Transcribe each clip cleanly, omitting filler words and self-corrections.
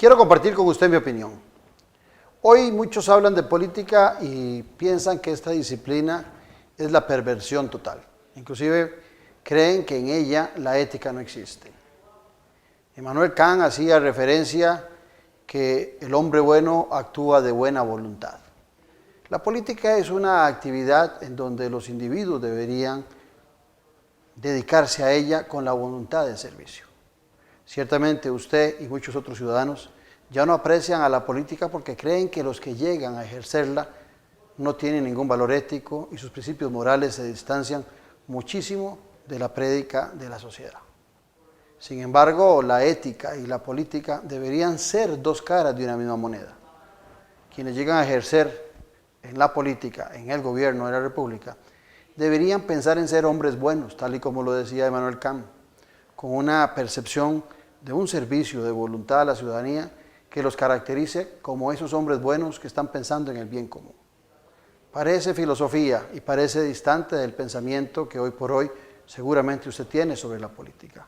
Quiero compartir con usted mi opinión. Hoy muchos hablan de política y piensan que esta disciplina es la perversión total. Inclusive creen que en ella la ética no existe. Immanuel Kant hacía referencia que el hombre bueno actúa de buena voluntad. La política es una actividad en donde los individuos deberían dedicarse a ella con la voluntad de servicio. Ciertamente usted y muchos otros ciudadanos ya no aprecian a la política porque creen que los que llegan a ejercerla no tienen ningún valor ético y sus principios morales se distancian muchísimo de la prédica de la sociedad. Sin embargo, la ética y la política deberían ser dos caras de una misma moneda. Quienes llegan a ejercer en la política, en el gobierno de la República, deberían pensar en ser hombres buenos, tal y como lo decía Immanuel Kant, con una percepción de un servicio de voluntad a la ciudadanía que los caracterice como esos hombres buenos que están pensando en el bien común. Parece filosofía y parece distante del pensamiento que hoy por hoy seguramente usted tiene sobre la política.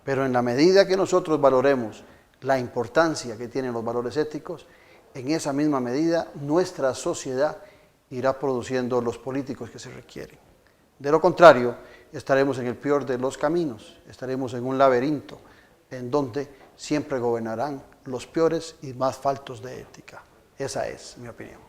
Pero en la medida que nosotros valoremos la importancia que tienen los valores éticos, en esa misma medida nuestra sociedad irá produciendo los políticos que se requieren. De lo contrario, estaremos en el peor de los caminos, estaremos en un laberinto en donde siempre gobernarán los peores y más faltos de ética. Esa es mi opinión.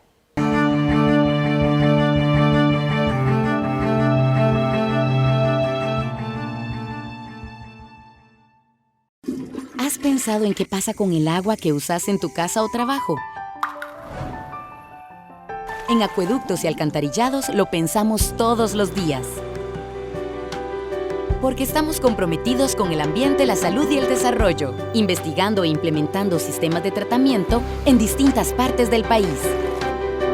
¿Has pensado en qué pasa con el agua que usas en tu casa o trabajo? En Acueductos y Alcantarillados lo pensamos todos los días. Porque estamos comprometidos con el ambiente, la salud y el desarrollo, investigando e implementando sistemas de tratamiento en distintas partes del país.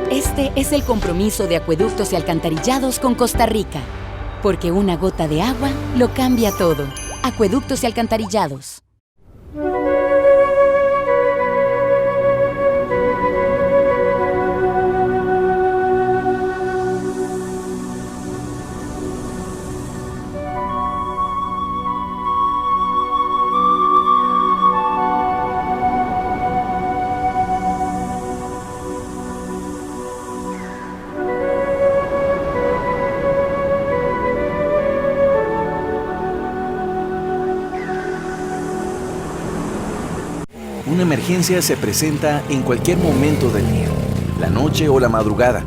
Este es el compromiso de Acueductos y Alcantarillados con Costa Rica. Porque una gota de agua lo cambia todo. Acueductos y Alcantarillados. Una emergencia se presenta en cualquier momento del día, la noche o la madrugada.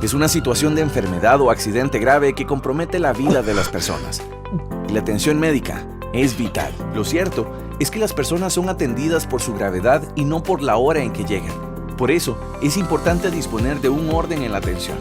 Es una situación de enfermedad o accidente grave que compromete la vida de las personas. Y la atención médica es vital. Lo cierto es que las personas son atendidas por su gravedad y no por la hora en que llegan. Por eso, es importante disponer de un orden en la atención.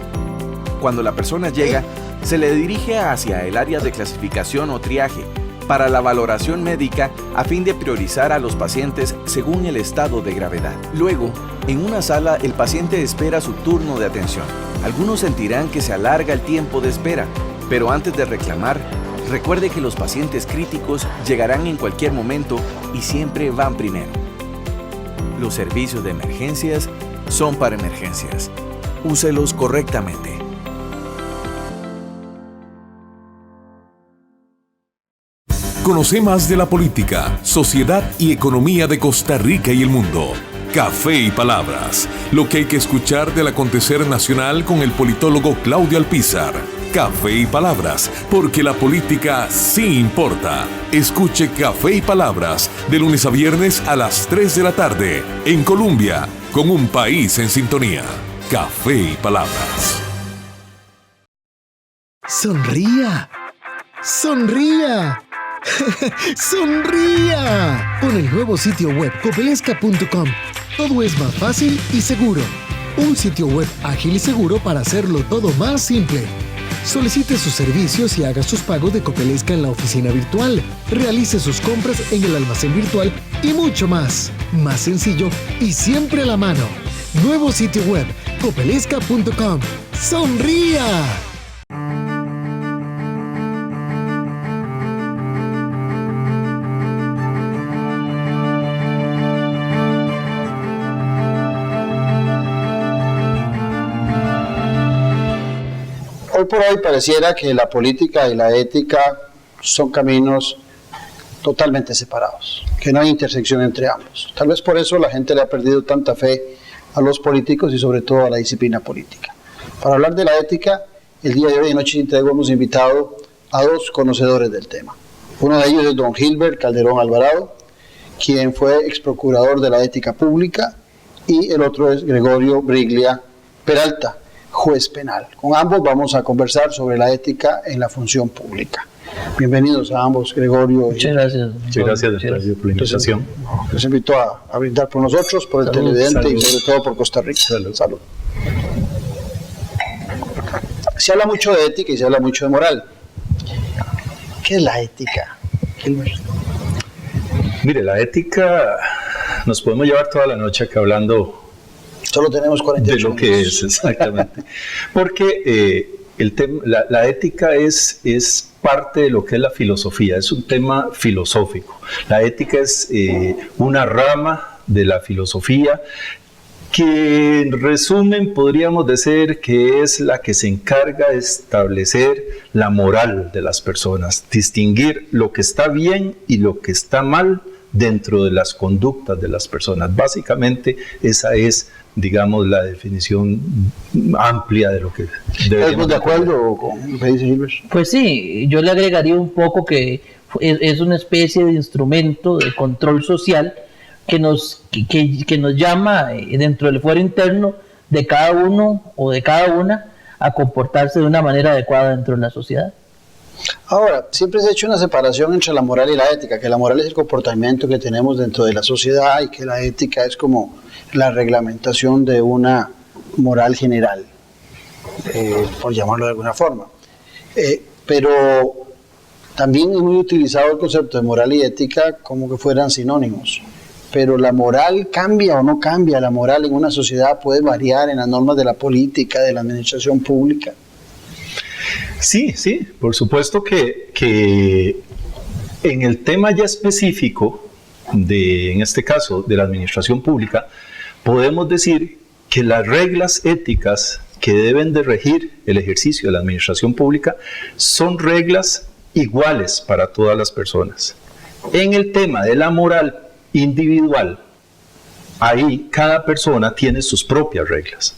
Cuando la persona llega, se le dirige hacia el área de clasificación o triaje, para la valoración médica a fin de priorizar a los pacientes según el estado de gravedad. Luego, en una sala el paciente espera su turno de atención. Algunos sentirán que se alarga el tiempo de espera, pero antes de reclamar, recuerde que los pacientes críticos llegarán en cualquier momento y siempre van primero. Los servicios de emergencias son para emergencias. Úselos correctamente. Conoce más de la política, sociedad y economía de Costa Rica y el mundo. Café y Palabras, lo que hay que escuchar del acontecer nacional con el politólogo Claudio Alpizar. Café y Palabras, porque la política sí importa. Escuche Café y Palabras de lunes a viernes a las 3 de la tarde en Colombia, con un país en sintonía. Café y Palabras. ¡Sonría! ¡Sonría! ¡Sonría! Con el nuevo sitio web copelesca.com. Todo es más fácil y seguro. Un sitio web ágil y seguro para hacerlo todo más simple. Solicite sus servicios y haga sus pagos de Copelesca en la oficina virtual. Realice sus compras en el almacén virtual y mucho más. Más sencillo y siempre a la mano. Nuevo sitio web copelesca.com. ¡Sonría! Hoy por hoy pareciera que la política y la ética son caminos totalmente separados, que no hay intersección entre ambos. Tal vez por eso la gente le ha perdido tanta fe a los políticos y sobre todo a la disciplina política. Para hablar de la ética, el día de hoy en Noche Integro hemos invitado a dos conocedores del tema. Uno de ellos es don Gilbert Calderón Alvarado, quien fue ex procurador de la ética pública, y el otro es Gregorio Briglia Peralta, juez penal. Con ambos vamos a conversar sobre la ética en la función pública. Bienvenidos a ambos, Gregorio. Muchas gracias. Muchas gracias por la invitación. Les invito a brindar por nosotros, por el televidente y sobre todo por Costa Rica. Salud. Se habla mucho de ética y se habla mucho de moral. ¿Qué es la ética, Gilbert? Mire, la ética, nos podemos llevar toda la noche acá hablando. Solo tenemos 48 de lo minutos. Que es, exactamente. Porque la ética es parte de lo que es la filosofía, es un tema filosófico. La ética es una rama de la filosofía que en resumen podríamos decir que es la que se encarga de establecer la moral de las personas, distinguir lo que está bien y lo que está mal dentro de las conductas de las personas. Básicamente esa es, digamos, la definición amplia de lo que deberíamos. ¿Estás de acuerdo con lo que dice Gilbert? Pues sí, yo le agregaría un poco que es una especie de instrumento de control social que nos llama dentro del fuero interno de cada uno o de cada una a comportarse de una manera adecuada dentro de la sociedad. Ahora, siempre se ha hecho una separación entre la moral y la ética, que la moral es el comportamiento que tenemos dentro de la sociedad y que la ética es como la reglamentación de una moral general, por llamarlo de alguna forma. Pero también es muy utilizado el concepto de moral y ética como que fueran sinónimos. Pero la moral cambia o no cambia, la moral en una sociedad puede variar en las normas de la política, de la administración pública. Sí, por supuesto que en el tema ya específico, en este caso, de la administración pública, podemos decir que las reglas éticas que deben de regir el ejercicio de la administración pública son reglas iguales para todas las personas. En el tema de la moral individual, ahí cada persona tiene sus propias reglas.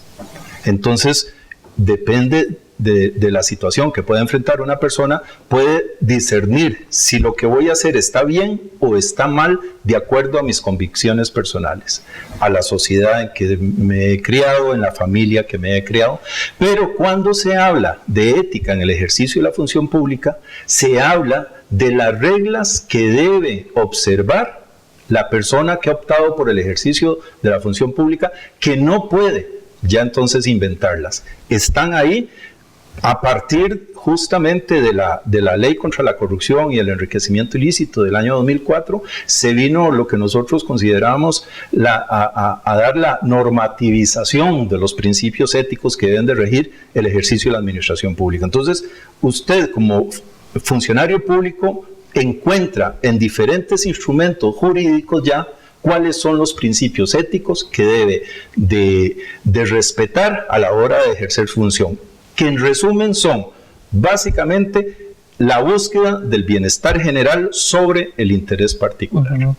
Entonces, depende de la situación que pueda enfrentar una persona, puede discernir si lo que voy a hacer está bien o está mal de acuerdo a mis convicciones personales, a la sociedad en que me he criado, en la familia que me he criado. Pero cuando se habla de ética en el ejercicio de la función pública, se habla de las reglas que debe observar la persona que ha optado por el ejercicio de la función pública, que no puede ya entonces inventarlas. Están ahí a partir justamente de la ley contra la corrupción y el enriquecimiento ilícito del año 2004, se vino lo que nosotros consideramos a dar la normativización de los principios éticos que deben de regir el ejercicio de la administración pública. Entonces, usted como funcionario público encuentra en diferentes instrumentos jurídicos ya cuáles son los principios éticos que debe de respetar a la hora de ejercer su función, que en resumen son básicamente la búsqueda del bienestar general sobre el interés particular. Uh-huh.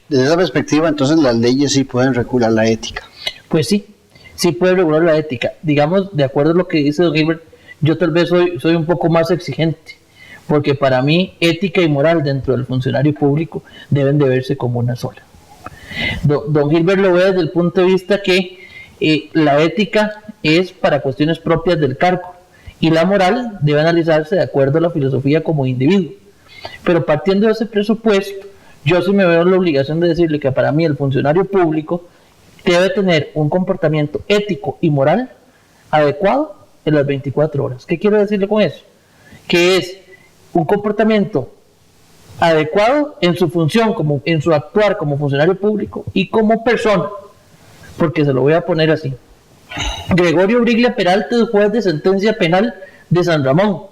Desde esa perspectiva, entonces las leyes sí pueden regular la ética. Pues sí puede regular la ética. Digamos, de acuerdo a lo que dice don Gilbert, yo tal vez soy un poco más exigente, porque para mí ética y moral dentro del funcionario público deben de verse como una sola. Don Gilbert lo ve desde el punto de vista que la ética es para cuestiones propias del cargo y la moral debe analizarse de acuerdo a la filosofía como individuo. Pero partiendo de ese presupuesto, yo sí me veo en la obligación de decirle que para mí el funcionario público debe tener un comportamiento ético y moral adecuado en las 24 horas. ¿Qué quiero decirle con eso? Que es un comportamiento adecuado en su función, en su actuar como funcionario público y como persona, porque se lo voy a poner así. Gregorio Briglia Peralta es juez de sentencia penal de San Ramón,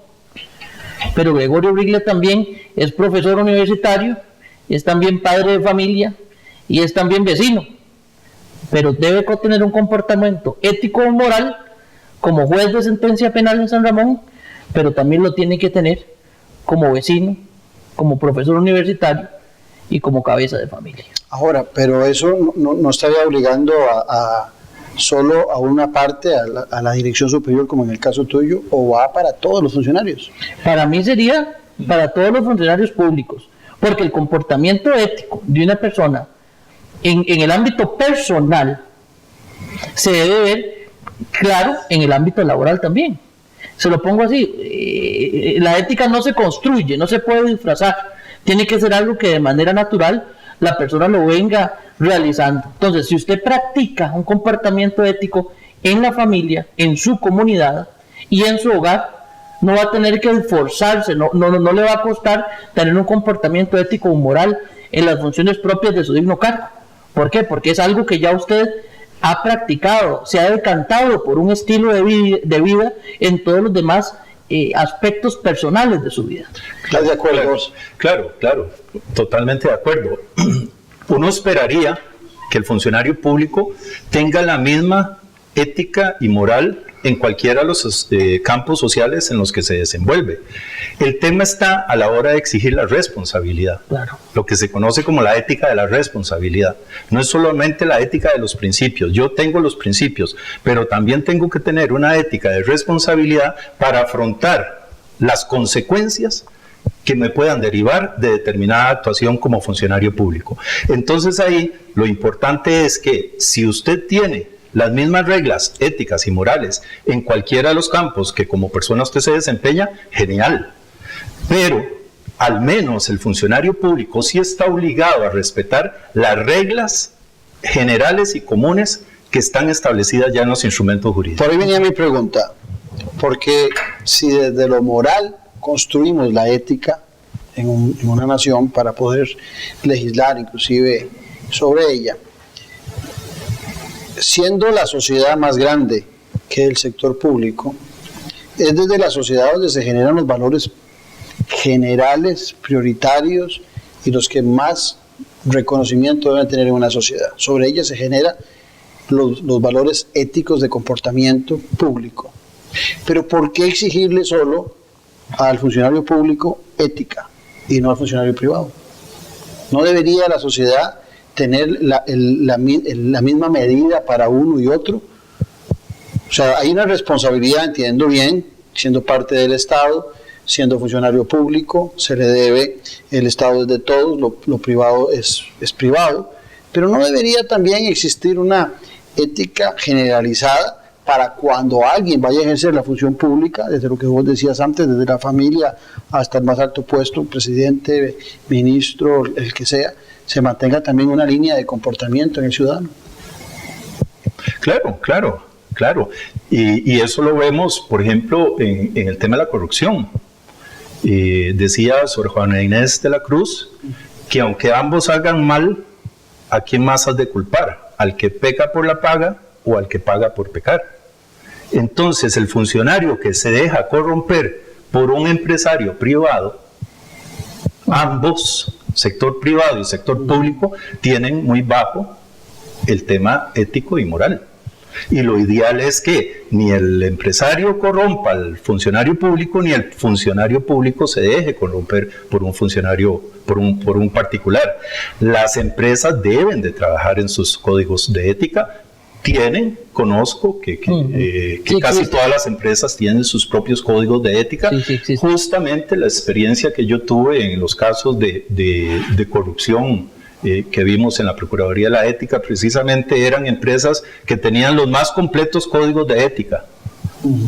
pero Gregorio Briglia también es profesor universitario, es también padre de familia y es también vecino, pero debe tener un comportamiento ético o moral como juez de sentencia penal en San Ramón, pero también lo tiene que tener como vecino, como profesor universitario y como cabeza de familia. Ahora, pero eso no estaría obligando solo a una parte, a la dirección superior, como en el caso tuyo, o va para todos los funcionarios. Para mí sería para todos los funcionarios públicos, porque el comportamiento ético de una persona en el ámbito personal se debe ver claro en el ámbito laboral también. Se lo pongo así, la ética no se construye, no se puede disfrazar, tiene que ser algo que de manera natural la persona lo venga realizando. Entonces, si usted practica un comportamiento ético en la familia, en su comunidad y en su hogar, no va a tener que esforzarse, no le va a costar tener un comportamiento ético o moral en las funciones propias de su digno cargo. ¿Por qué? Porque es algo que ya usted ha practicado, se ha decantado por un estilo de vida en todos los demás aspectos personales de su vida. ¿Estás de acuerdo? Claro, totalmente de acuerdo. Uno esperaría que el funcionario público tenga la misma ética y moral en cualquiera de los campos sociales en los que se desenvuelve. El tema está a la hora de exigir la responsabilidad, claro. Lo que se conoce como la ética de la responsabilidad. No es solamente la ética de los principios, yo tengo los principios, pero también tengo que tener una ética de responsabilidad para afrontar las consecuencias que me puedan derivar de determinada actuación como funcionario público. Entonces ahí lo importante es que si usted tiene las mismas reglas éticas y morales en cualquiera de los campos que como persona usted se desempeña, genial. Pero al menos el funcionario público sí está obligado a respetar las reglas generales y comunes que están establecidas ya en los instrumentos jurídicos. Por ahí venía mi pregunta, porque si desde lo moral construimos la ética en una nación para poder legislar inclusive sobre ella, siendo la sociedad más grande que el sector público, es desde la sociedad donde se generan los valores generales, prioritarios y los que más reconocimiento deben tener en una sociedad. Sobre ella se generan los valores éticos de comportamiento público. Pero ¿por qué exigirle solo al funcionario público ética y no al funcionario privado? ¿No debería la sociedad tener la misma medida para uno y otro? O sea, hay una responsabilidad, entiendo bien, siendo parte del Estado, siendo funcionario público, se le debe, el Estado es de todos, lo privado es privado, pero no debería también existir una ética generalizada para cuando alguien vaya a ejercer la función pública, desde lo que vos decías antes, desde la familia hasta el más alto puesto, presidente, ministro, el que sea, se mantenga también una línea de comportamiento en el ciudadano. Claro. Y eso lo vemos, por ejemplo, en el tema de la corrupción. Decía Sor Juana Inés de la Cruz que aunque ambos hagan mal, ¿a quién más has de culpar? ¿Al que peca por la paga o al que paga por pecar? Entonces, el funcionario que se deja corromper por un empresario privado, ambos, sector privado y sector público, tienen muy bajo el tema ético y moral. Y lo ideal es que ni el empresario corrompa al funcionario público, ni el funcionario público se deje corromper por un funcionario, por un particular. Las empresas deben de trabajar en sus códigos de ética. Conozco que casi todas las empresas tienen sus propios códigos de ética. Sí. Justamente la experiencia que yo tuve en los casos de corrupción que vimos en la Procuraduría de la Ética, precisamente eran empresas que tenían los más completos códigos de ética,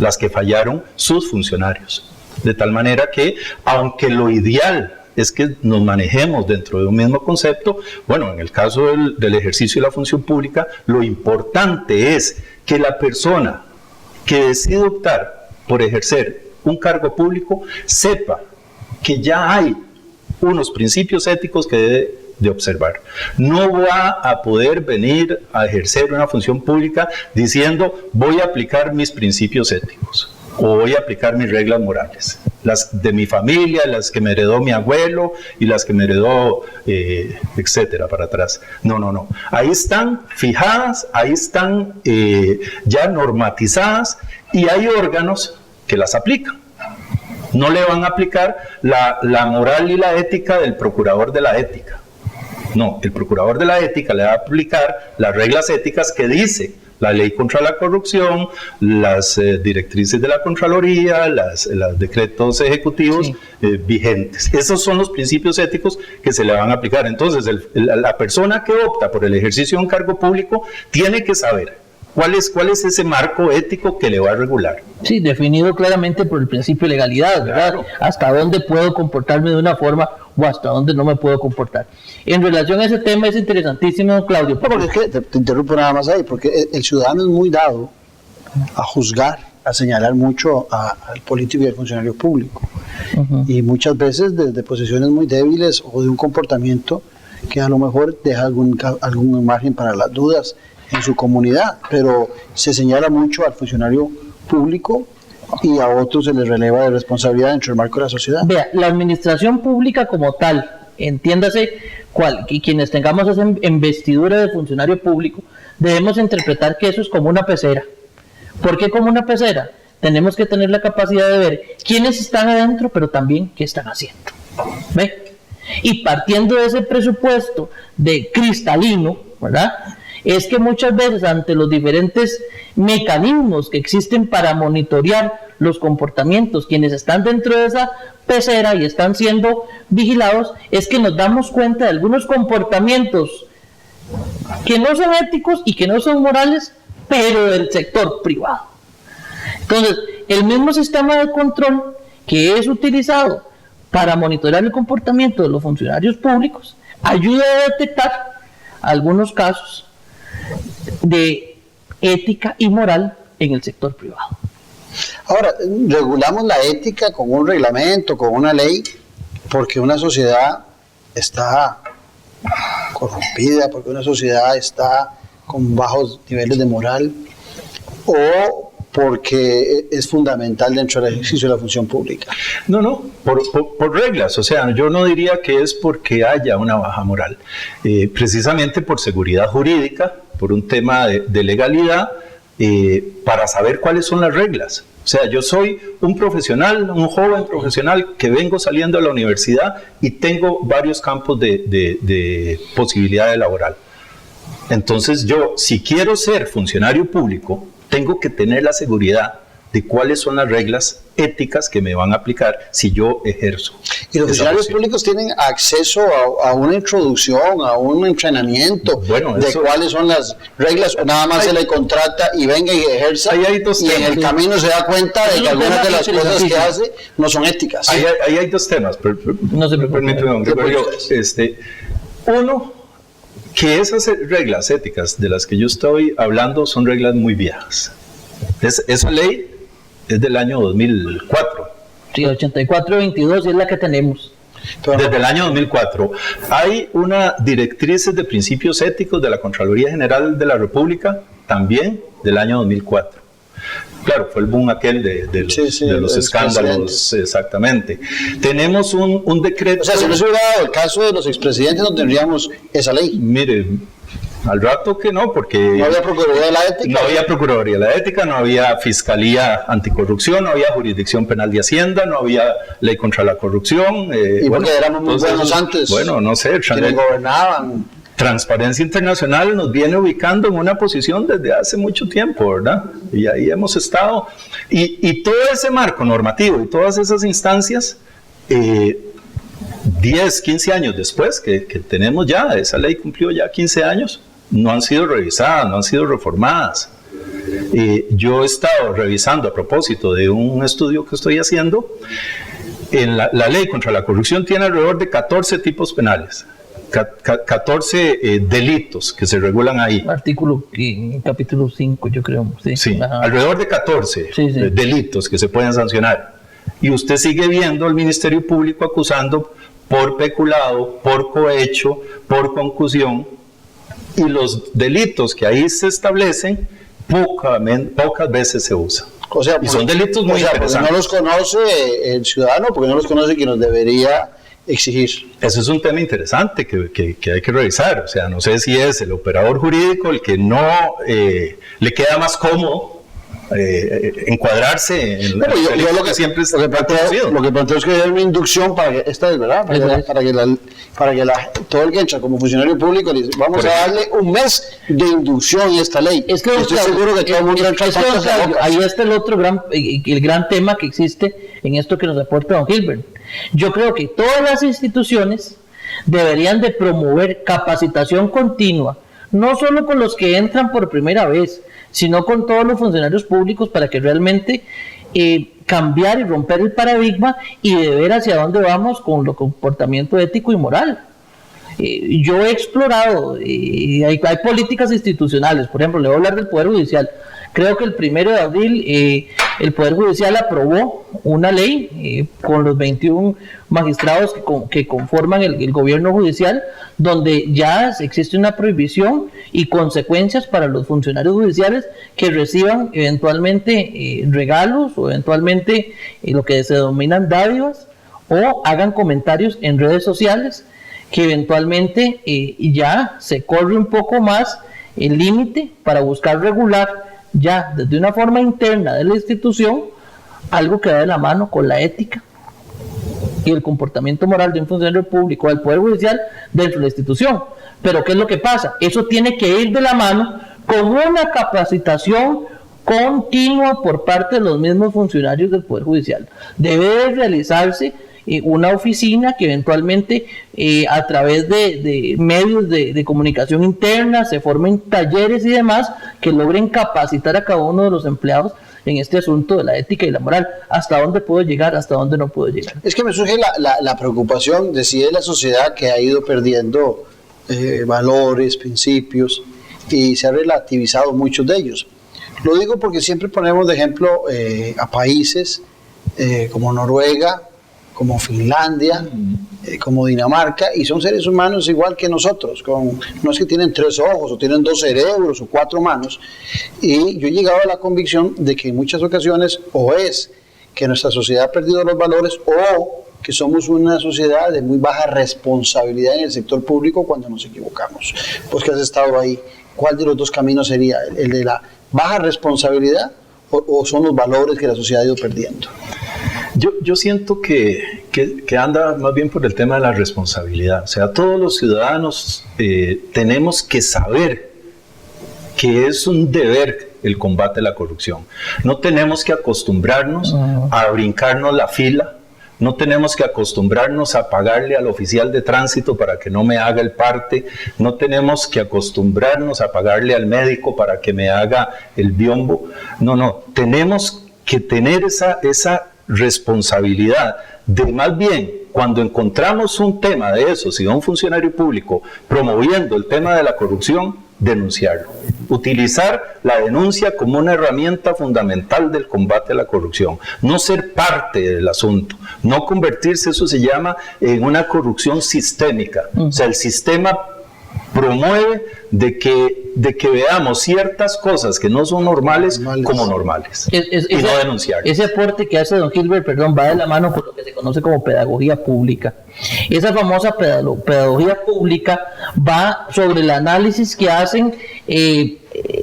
las que fallaron sus funcionarios. De tal manera que, aunque lo ideal es que nos manejemos dentro de un mismo concepto, bueno, en el caso del ejercicio de la función pública, lo importante es que la persona que decide optar por ejercer un cargo público sepa que ya hay unos principios éticos que debe de observar. No va a poder venir a ejercer una función pública diciendo voy a aplicar mis principios éticos o voy a aplicar mis reglas morales, las de mi familia, las que me heredó mi abuelo y las que me heredó, etcétera, para atrás. No. Ahí están fijadas, ahí están ya normatizadas y hay órganos que las aplican. No le van a aplicar la moral y la ética del procurador de la ética. No, el procurador de la ética le va a aplicar las reglas éticas que dice la ley contra la corrupción, las directrices de la Contraloría, los decretos ejecutivos vigentes. Esos son los principios éticos que se le van a aplicar. Entonces, la persona que opta por el ejercicio de un cargo público tiene que saber cuál es ese marco ético que le va a regular. Sí, definido claramente por el principio de legalidad, ¿verdad? Claro. Hasta dónde puedo comportarme de una forma o hasta dónde no me puedo comportar. En relación a ese tema es interesantísimo, Claudio. Porque es que te interrumpo nada más ahí, porque el ciudadano es muy dado a juzgar, a señalar mucho al político y al funcionario público. Y muchas veces desde posiciones muy débiles o de un comportamiento que a lo mejor deja algún margen para las dudas en su comunidad, pero se señala mucho al funcionario público y a otros se les releva de responsabilidad dentro del marco de la sociedad. Vea, la administración pública como tal, entiéndase, quienes tengamos esa investidura de funcionario público, debemos interpretar que eso es como una pecera. ¿Por qué como una pecera? Tenemos que tener la capacidad de ver quiénes están adentro, pero también qué están haciendo. ¿Ve? Y partiendo de ese presupuesto de cristalino, ¿verdad?, es que muchas veces ante los diferentes mecanismos que existen para monitorear los comportamientos, quienes están dentro de esa pecera y están siendo vigilados, es que nos damos cuenta de algunos comportamientos que no son éticos y que no son morales, pero del sector privado. Entonces, el mismo sistema de control que es utilizado para monitorear el comportamiento de los funcionarios públicos ayuda a detectar algunos casos de ética y moral en el sector privado. Ahora, regulamos la ética con un reglamento, con una ley, porque una sociedad está corrompida, porque una sociedad está con bajos niveles de moral, o porque es fundamental dentro del ejercicio de la función pública. No, por reglas, o sea, yo no diría que es porque haya una baja moral, precisamente por seguridad jurídica, por un tema de legalidad, para saber cuáles son las reglas. O sea, yo soy un profesional, un joven profesional que vengo saliendo de la universidad y tengo varios campos de posibilidad laboral. Entonces yo, si quiero ser funcionario público, tengo que tener la seguridad de cuáles son las reglas éticas que me van a aplicar si yo ejerzo. ¿Y los funcionarios públicos tienen acceso a una introducción, a un entrenamiento de cuáles son las reglas, o nada más se le contrata y venga y ejerza y en el camino se da cuenta de que algunas de las cosas que hace no son éticas? Ahí hay dos temas, no se permíteme, uno, que esas reglas éticas de las que yo estoy hablando son reglas muy viejas. Esa ley es del año 2004. Sí, 84-22 es la que tenemos. Desde el año 2004. Hay una directrices de principios éticos de la Contraloría General de la República, también del año 2004. Claro, fue el boom aquel de los escándalos, exactamente. Tenemos un decreto... O sea, si no se hubiera dado el caso de los expresidentes, no tendríamos esa ley. Mire, al rato que no, porque... ¿No había Procuraduría de la Ética? No había Procuraduría de la Ética, no había Fiscalía Anticorrupción, no había Jurisdicción Penal de Hacienda, no había Ley contra la Corrupción. ¿Y porque éramos muy buenos antes? Bueno, no sé. ¿Quiénes gobernaban? Transparencia Internacional nos viene ubicando en una posición desde hace mucho tiempo, ¿verdad? Y ahí hemos estado. Y todo ese marco normativo y todas esas instancias, 10, 15 años después que tenemos ya, esa ley cumplió ya 15 años, no han sido revisadas, no han sido reformadas. Yo he estado revisando a propósito de un estudio que estoy haciendo. En la ley contra la corrupción tiene alrededor de 14 tipos penales. 14 delitos que se regulan ahí. Capítulo 5, yo creo. Sí, alrededor de 14 delitos que se pueden sancionar. Y usted sigue viendo al Ministerio Público acusando por peculado, por cohecho, por concusión. Y los delitos que ahí se establecen, pocas veces se usan. O sea, y son delitos muy interesantes. Porque no los conoce el ciudadano, porque no los conoce quien los debería exigir. Eso es un tema interesante que hay que revisar. O sea, no sé si es el operador jurídico el que no le queda más cómodo encuadrarse en Pero yo lo que siempre lo que planteo es que hay una inducción para que, esta es verdad, para que todo el que entra como funcionario público le dice, vamos a darle un mes de inducción a esta ley. Es que estoy seguro que todo el mundo entra ahí está el otro gran tema que existe en esto que nos aporta don Gilbert. Yo creo que todas las instituciones deberían de promover capacitación continua, no solo con los que entran por primera vez, sino con todos los funcionarios públicos, para que realmente cambiar y romper el paradigma y de ver hacia dónde vamos con el comportamiento ético y moral. Yo he explorado, hay políticas institucionales, por ejemplo, le voy a hablar del Poder Judicial. Creo que el 1 de abril el Poder Judicial aprobó una ley con los 21 magistrados que conforman el gobierno judicial, donde ya existe una prohibición y consecuencias para los funcionarios judiciales que reciban eventualmente regalos o eventualmente lo que se denominan dádivas, o hagan comentarios en redes sociales, que eventualmente ya se corre un poco más el límite para buscar regular ya desde una forma interna de la institución algo que va de la mano con la ética y el comportamiento moral de un funcionario público del Poder Judicial dentro de la institución. Pero ¿qué es lo que pasa? Eso tiene que ir de la mano con una capacitación continua por parte de los mismos funcionarios del Poder Judicial. Debe de realizarse una oficina que eventualmente a través de medios de comunicación interna se formen talleres y demás que logren capacitar a cada uno de los empleados en este asunto de la ética y la moral. ¿Hasta dónde puedo llegar? ¿Hasta dónde no puedo llegar? Es que me surge la preocupación de si es la sociedad que ha ido perdiendo valores, principios, y se ha relativizado muchos de ellos. Lo digo porque siempre ponemos de ejemplo a países como Noruega, como Finlandia, como Dinamarca, y son seres humanos igual que nosotros, no es que tienen 3 ojos, o tienen 2 cerebros, o 4 manos, y yo he llegado a la convicción de que en muchas ocasiones o es que nuestra sociedad ha perdido los valores, o que somos una sociedad de muy baja responsabilidad en el sector público cuando nos equivocamos. Pues que has estado ahí, ¿cuál de los dos caminos sería? ¿El de la baja responsabilidad o son los valores que la sociedad ha ido perdiendo? Yo siento que anda más bien por el tema de la responsabilidad. O sea, todos los ciudadanos tenemos que saber que es un deber el combate a la corrupción. No tenemos que acostumbrarnos a brincarnos la fila. No tenemos que acostumbrarnos a pagarle al oficial de tránsito para que no me haga el parte. No tenemos que acostumbrarnos a pagarle al médico para que me haga el biombo. No, tenemos que tener esa responsabilidad de, más bien, cuando encontramos un tema de eso, si un funcionario público promoviendo el tema de la corrupción, denunciarlo. Utilizar la denuncia como una herramienta fundamental del combate a la corrupción. No ser parte del asunto. No convertirse, eso se llama, en una corrupción sistémica. O sea, el sistema promueve de que veamos ciertas cosas que no son normales como normales y no denunciarlas. Ese aporte que hace don Gilbert, va de la mano con lo que se conoce como pedagogía pública. Esa famosa pedagogía pública va sobre el análisis que hacen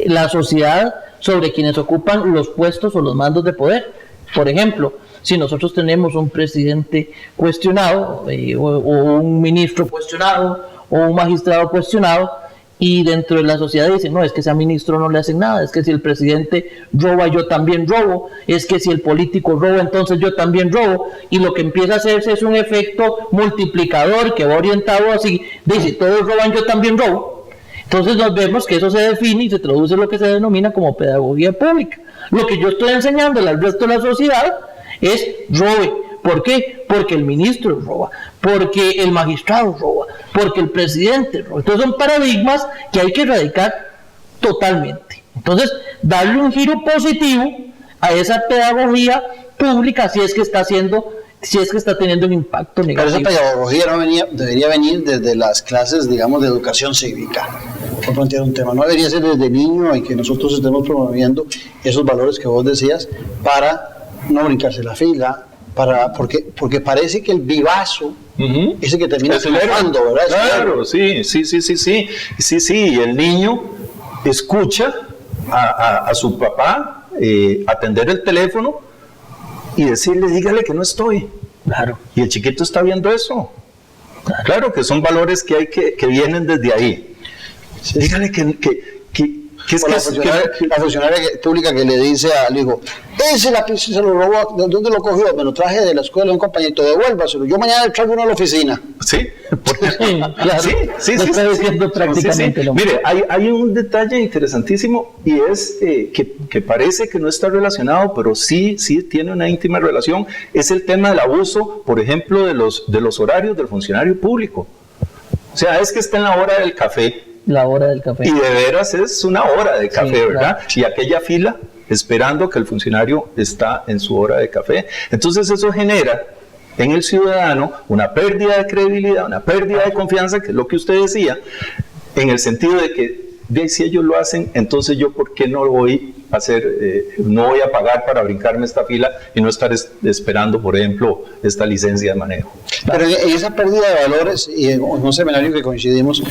la sociedad sobre quienes ocupan los puestos o los mandos de poder. Por ejemplo, si nosotros tenemos un presidente cuestionado o un ministro cuestionado o un magistrado cuestionado, y dentro de la sociedad dicen, no, es que ese ministro no le hacen nada, es que si el presidente roba, yo también robo, es que si el político roba, entonces yo también robo, y lo que empieza a hacerse es un efecto multiplicador que va orientado así, dice, todos roban, yo también robo. Entonces nos vemos que eso se define y se traduce en lo que se denomina como pedagogía pública. Lo que yo estoy enseñando al resto de la sociedad es robe. ¿Por qué? Porque el ministro roba, porque el magistrado roba, porque el presidente roba. Entonces son paradigmas que hay que erradicar totalmente. Entonces, darle un giro positivo a esa pedagogía pública si es que está teniendo un impacto negativo. Pero esa pedagogía debería venir desde las clases, digamos, de educación cívica. Por plantear un tema, no debería ser desde niño en que nosotros estemos promoviendo esos valores que vos decías para no brincarse la fila, porque parece que el vivazo es el que termina triunfando, ¿verdad? Claro, sí, el niño escucha a su papá atender el teléfono y decirle, dígale que no estoy. Claro. Y el chiquito está viendo eso. Claro que son valores que vienen desde ahí. Sí. Dígale que es la funcionaria pública que le dice al hijo, ese lápiz se lo robó, ¿de dónde lo cogió? Me lo traje de la escuela de un compañero, devuélvaselo, yo mañana le traigo uno a la oficina. Sí, claro. Sí. Está diciendo prácticamente lo mismo. Mire, hay un detalle interesantísimo y es que parece que no está relacionado, pero sí tiene una íntima relación, es el tema del abuso, por ejemplo, de los horarios del funcionario público. O sea, es que está en la hora del café. La hora del café. Y de veras es una hora de café, sí, ¿verdad? Claro. Y aquella fila esperando que el funcionario está en su hora de café. Entonces eso genera en el ciudadano una pérdida de credibilidad, una pérdida de confianza, que es lo que usted decía, en el sentido de que si ellos lo hacen, entonces yo ¿por qué no lo voy a hacer? No voy a pagar para brincarme esta fila y no estar esperando, por ejemplo, esta licencia de manejo. Pero en esa pérdida de valores, y en un seminario que coincidimos,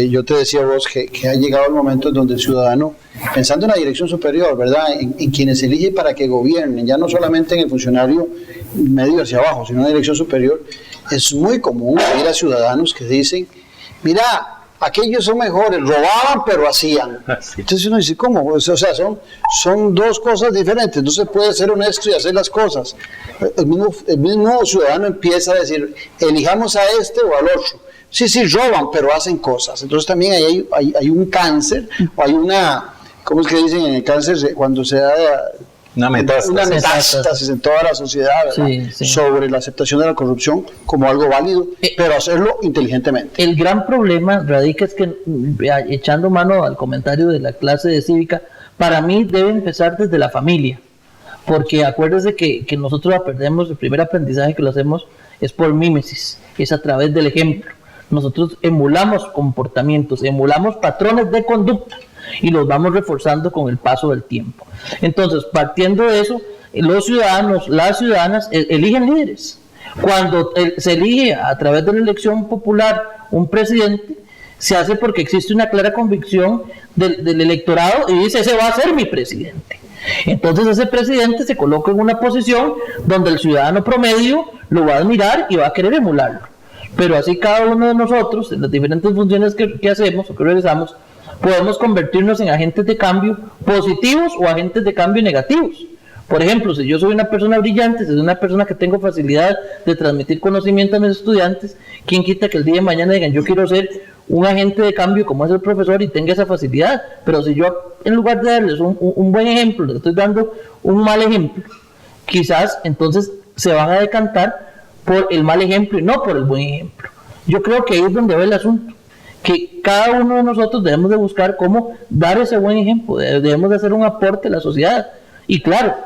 yo te decía vos que ha llegado el momento en donde el ciudadano, pensando en la dirección superior, ¿verdad? En quienes elige para que gobiernen, ya no solamente en el funcionario medio hacia abajo, sino en la dirección superior, es muy común oír a ciudadanos que dicen, mira, aquellos son mejores, robaban pero hacían. Sí. Entonces uno dice, ¿cómo? O sea, son dos cosas diferentes, no se puede ser honesto y hacer las cosas. El mismo ciudadano empieza a decir, elijamos a este o al otro. Sí, roban, pero hacen cosas. Entonces también hay un cáncer, o hay una, ¿cómo es que dicen en el cáncer? Cuando se da una metástasis en toda la sociedad, sí. Sobre la aceptación de la corrupción como algo válido, pero hacerlo inteligentemente. El gran problema radica es que, echando mano al comentario de la clase de cívica, para mí debe empezar desde la familia, porque acuérdese que nosotros aprendemos, el primer aprendizaje que lo hacemos es por mímesis, es a través del ejemplo. Nosotros emulamos comportamientos, emulamos patrones de conducta, y los vamos reforzando con el paso del tiempo. Entonces, partiendo de eso, los ciudadanos, las ciudadanas eligen líderes. Cuando se elige a través de la elección popular un presidente, se hace porque existe una clara convicción del electorado y dice, ese va a ser mi presidente. Entonces ese presidente se coloca en una posición donde el ciudadano promedio lo va a admirar y va a querer emularlo. Pero así cada uno de nosotros, en las diferentes funciones que hacemos o que realizamos, podemos convertirnos en agentes de cambio positivos o agentes de cambio negativos. Por ejemplo, si yo soy una persona brillante, si soy una persona que tengo facilidad de transmitir conocimiento a mis estudiantes, ¿quién quita que el día de mañana digan yo quiero ser un agente de cambio como es el profesor y tenga esa facilidad? Pero si yo en lugar de darles un buen ejemplo, les estoy dando un mal ejemplo, quizás entonces se van a decantar por el mal ejemplo y no por el buen ejemplo. Yo creo que ahí es donde va el asunto, que cada uno de nosotros debemos de buscar cómo dar ese buen ejemplo, debemos de hacer un aporte a la sociedad. Y claro,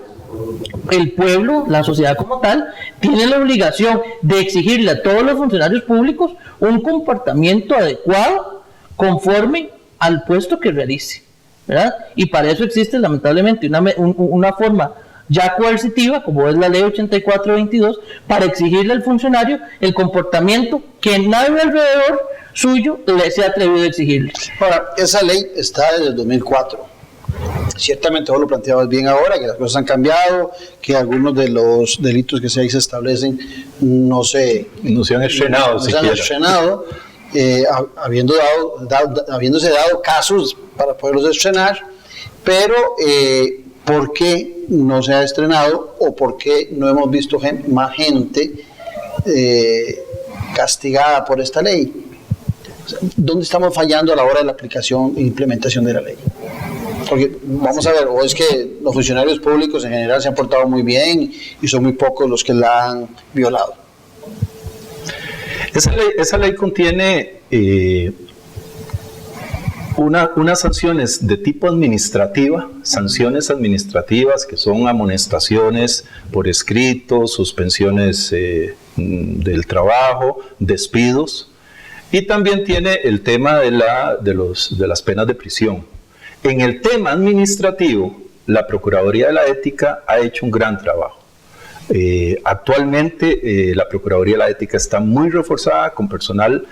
el pueblo, la sociedad como tal, tiene la obligación de exigirle a todos los funcionarios públicos un comportamiento adecuado conforme al puesto que realice, ¿verdad? Y para eso existe lamentablemente una forma ya coercitiva, como es la ley 84/22, para exigirle al funcionario el comportamiento que nadie alrededor suyo se ha atrevido a exigirle. Ahora, esa ley está desde el 2004. Ciertamente vos lo planteabas bien ahora, que las cosas han cambiado, que algunos de los delitos que ahí se establecen no se han estrenado, habiéndose dado casos para poderlos estrenar, pero ¿por qué no se ha estrenado o por qué no hemos visto más gente castigada por esta ley? ¿Dónde estamos fallando a la hora de la aplicación e implementación de la ley? Porque vamos a ver, o es que los funcionarios públicos en general se han portado muy bien y son muy pocos los que la han violado. Esa ley contiene unas sanciones de tipo administrativa, sanciones administrativas que son amonestaciones por escrito, suspensiones del trabajo, despidos, y también tiene el tema de las penas de prisión. En el tema administrativo, la Procuraduría de la Ética ha hecho un gran trabajo. Actualmente la Procuraduría de la Ética está muy reforzada con personal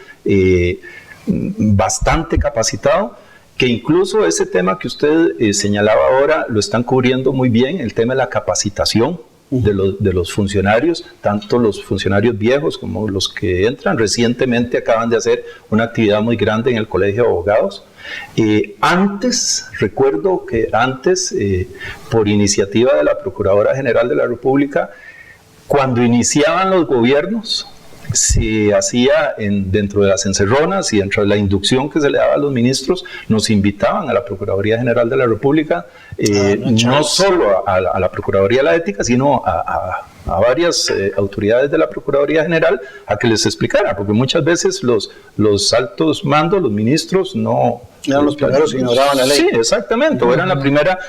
bastante capacitado que incluso ese tema que usted señalaba ahora lo están cubriendo muy bien, el tema de la capacitación de los funcionarios, tanto los funcionarios viejos como los que entran. Recientemente acaban de hacer una actividad muy grande en el Colegio de Abogados. Recuerdo que antes, por iniciativa de la Procuradora General de la República, cuando iniciaban los gobiernos, se hacía dentro de las encerronas y dentro de la inducción que se le daba a los ministros, nos invitaban a la Procuraduría General de la República, no solo a la Procuraduría de la Ética, sino a varias autoridades de la Procuraduría General a que les explicara, porque muchas veces los altos mandos, los ministros, no... Eran los primeros que ignoraban la ley. Sí, exactamente, o eran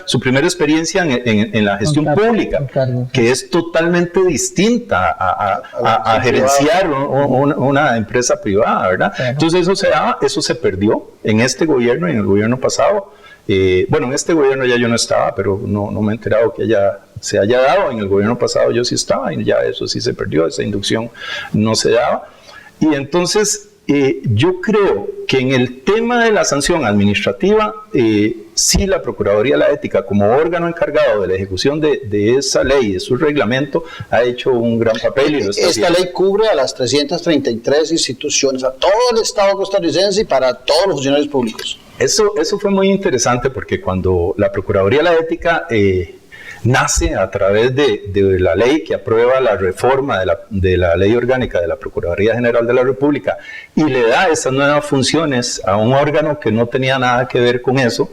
su primera experiencia en la gestión pública, que es totalmente distinta a gerenciar una empresa privada, ¿verdad? Entonces eso se perdió en este gobierno y en el gobierno pasado. En este gobierno ya yo no estaba, pero no me he enterado que se haya dado. En el gobierno pasado yo sí estaba y ya eso sí se perdió, esa inducción no se daba. Y entonces yo creo que en el tema de la sanción administrativa, sí la Procuraduría de la Ética, como órgano encargado de la ejecución de esa ley, de su reglamento, ha hecho un gran papel. Esta ley cubre a las 333 instituciones, a todo el Estado costarricense y para todos los funcionarios públicos. Eso fue muy interesante porque cuando la Procuraduría de la Ética nace a través de la ley que aprueba la reforma de la ley orgánica de la Procuraduría General de la República y le da esas nuevas funciones a un órgano que no tenía nada que ver con eso,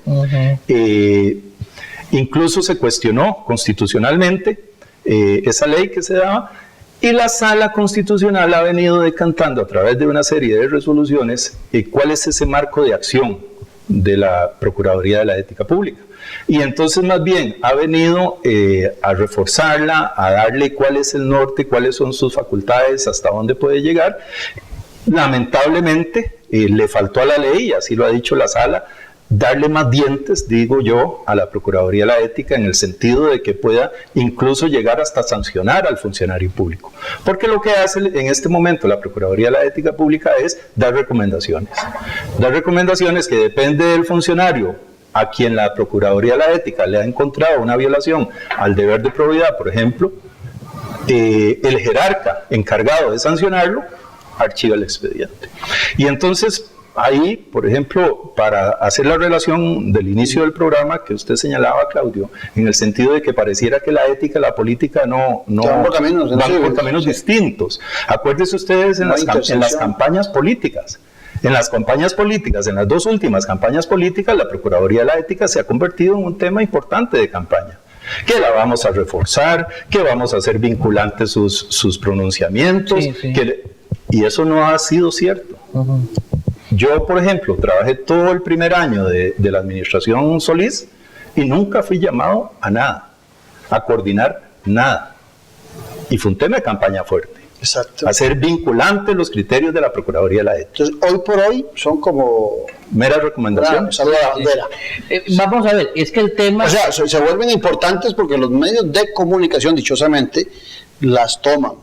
incluso se cuestionó constitucionalmente esa ley que se daba, y la Sala Constitucional ha venido decantando a través de una serie de resoluciones cuál es ese marco de acción de la Procuraduría de la Ética Pública. Y entonces más bien ha venido a reforzarla, a darle cuál es el norte, cuáles son sus facultades, hasta dónde puede llegar. Lamentablemente le faltó a la ley, y así lo ha dicho la Sala, darle más dientes, digo yo, a la Procuraduría de la Ética, en el sentido de que pueda incluso llegar hasta sancionar al funcionario público. Porque lo que hace en este momento la Procuraduría de la Ética Pública es dar recomendaciones. Dar recomendaciones que depende del funcionario a quien la Procuraduría de la Ética le ha encontrado una violación al deber de probidad, por ejemplo, el jerarca encargado de sancionarlo archiva el expediente. Y entonces ahí, por ejemplo, para hacer la relación del inicio del programa que usted señalaba, Claudio, en el sentido de que pareciera que la ética y la política van por caminos distintos. Acuérdense ustedes en las campañas políticas. En las campañas políticas, en las dos últimas campañas políticas, la Procuraduría de la Ética se ha convertido en un tema importante de campaña. Que la vamos a reforzar, que vamos a hacer vinculantes sus pronunciamientos, y eso no ha sido cierto. Yo, por ejemplo, trabajé todo el primer año de la administración Solís y nunca fui llamado a nada, a coordinar nada. Y fue un tema de campaña fuerte. Exacto. Hacer vinculantes los criterios de la Procuraduría de la Ética. Entonces, hoy por hoy son como meras recomendaciones. Salud a la bandera. Vamos a ver, es que el tema... O sea, se vuelven importantes porque los medios de comunicación, dichosamente, las toman.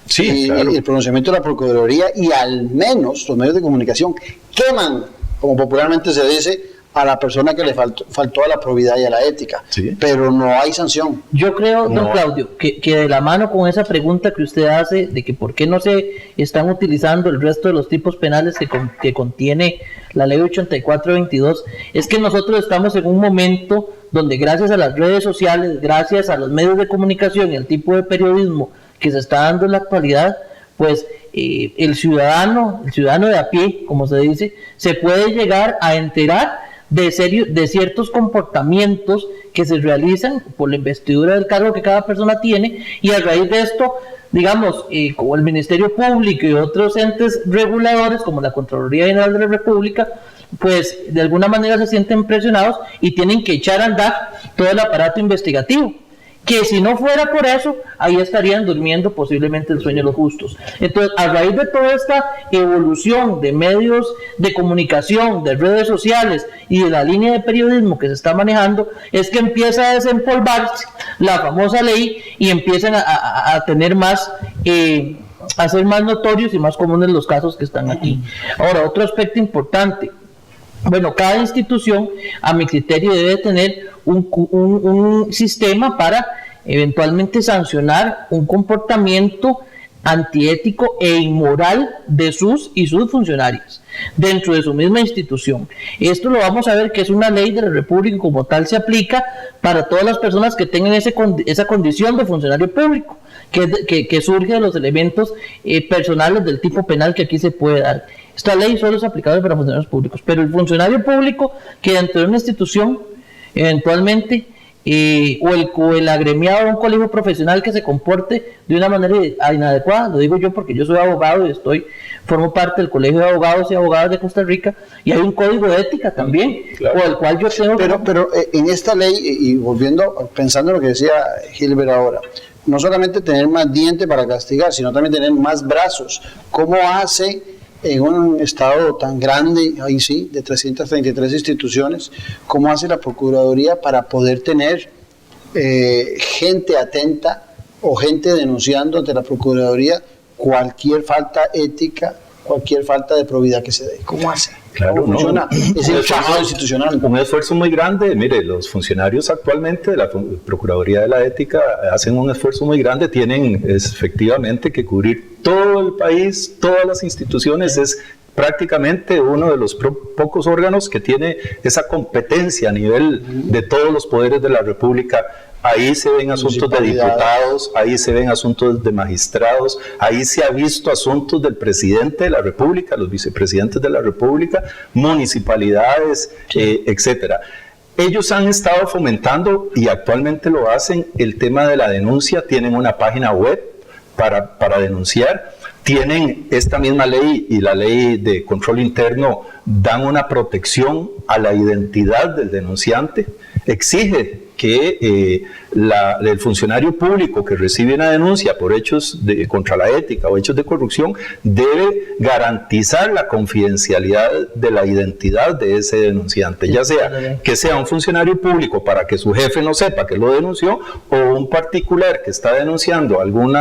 Sí, claro. Y el pronunciamiento de la Procuraduría, y al menos los medios de comunicación queman, como popularmente se dice, a la persona que le faltó a la probidad y a la ética, pero no hay sanción. Yo creo, don Claudio, que de la mano con esa pregunta que usted hace de que por qué no se están utilizando el resto de los tipos penales que contiene la ley 8422, es que nosotros estamos en un momento donde gracias a las redes sociales, gracias a los medios de comunicación y al tipo de periodismo que se está dando en la actualidad, pues el ciudadano de a pie, como se dice, se puede llegar a enterar de ciertos comportamientos que se realizan por la investidura del cargo que cada persona tiene, y a raíz de esto, digamos, como el Ministerio Público y otros entes reguladores como la Contraloría General de la República, pues de alguna manera se sienten presionados y tienen que echar a andar todo el aparato investigativo, que si no fuera por eso, ahí estarían durmiendo posiblemente el sueño de los justos. Entonces, a raíz de toda esta evolución de medios de comunicación, de redes sociales y de la línea de periodismo que se está manejando, es que empieza a desempolvarse la famosa ley y empiezan a tener más... a ser más notorios y más comunes los casos que están aquí. Ahora, otro aspecto importante, Bueno, cada institución, a mi criterio, debe tener un sistema para eventualmente sancionar un comportamiento antiético e inmoral de sus funcionarios dentro de su misma institución. Esto lo vamos a ver que es una ley de la República y como tal se aplica para todas las personas que tengan esa condición de funcionario público, que surge de los elementos personales del tipo penal que aquí se puede dar. Esta ley solo es aplicable para funcionarios públicos, pero el funcionario público que dentro de una institución eventualmente o el agremiado de un colegio profesional que se comporte de una manera inadecuada, lo digo yo porque yo soy abogado y formo parte del Colegio de Abogados y Abogadas de Costa Rica, y hay un código de ética también, claro, por el cual yo tengo... Pero en esta ley, y pensando en lo que decía Gilbert ahora, no solamente tener más diente para castigar, sino también tener más brazos. ¿Cómo hace en un estado tan grande, ahí sí, de 333 instituciones, cómo hace la Procuraduría para poder tener gente atenta o gente denunciando ante la Procuraduría cualquier falta ética, cualquier falta de probidad que se dé? ¿Cómo hace? Claro, ¿Cómo funciona ese entramado institucional? Un esfuerzo muy grande. Mire, los funcionarios actualmente de la Procuraduría de la Ética hacen un esfuerzo muy grande, tienen efectivamente que cubrir todo el país, todas las instituciones, es prácticamente uno de los pocos órganos que tiene esa competencia a nivel de todos los poderes de la República. Ahí se ven asuntos de diputados, ahí se ven asuntos de magistrados, ahí se ha visto asuntos del presidente de la República, los vicepresidentes de la República, municipalidades, etcétera. Ellos han estado fomentando, y actualmente lo hacen, el tema de la denuncia. Tienen una página web para denunciar, tienen esta misma ley y la ley de control interno, dan una protección a la identidad del denunciante, exige que el funcionario público que recibe una denuncia por hechos contra la ética o hechos de corrupción debe garantizar la confidencialidad de la identidad de ese denunciante, ya sea que sea un funcionario público para que su jefe no sepa que lo denunció, o un particular que está denunciando algún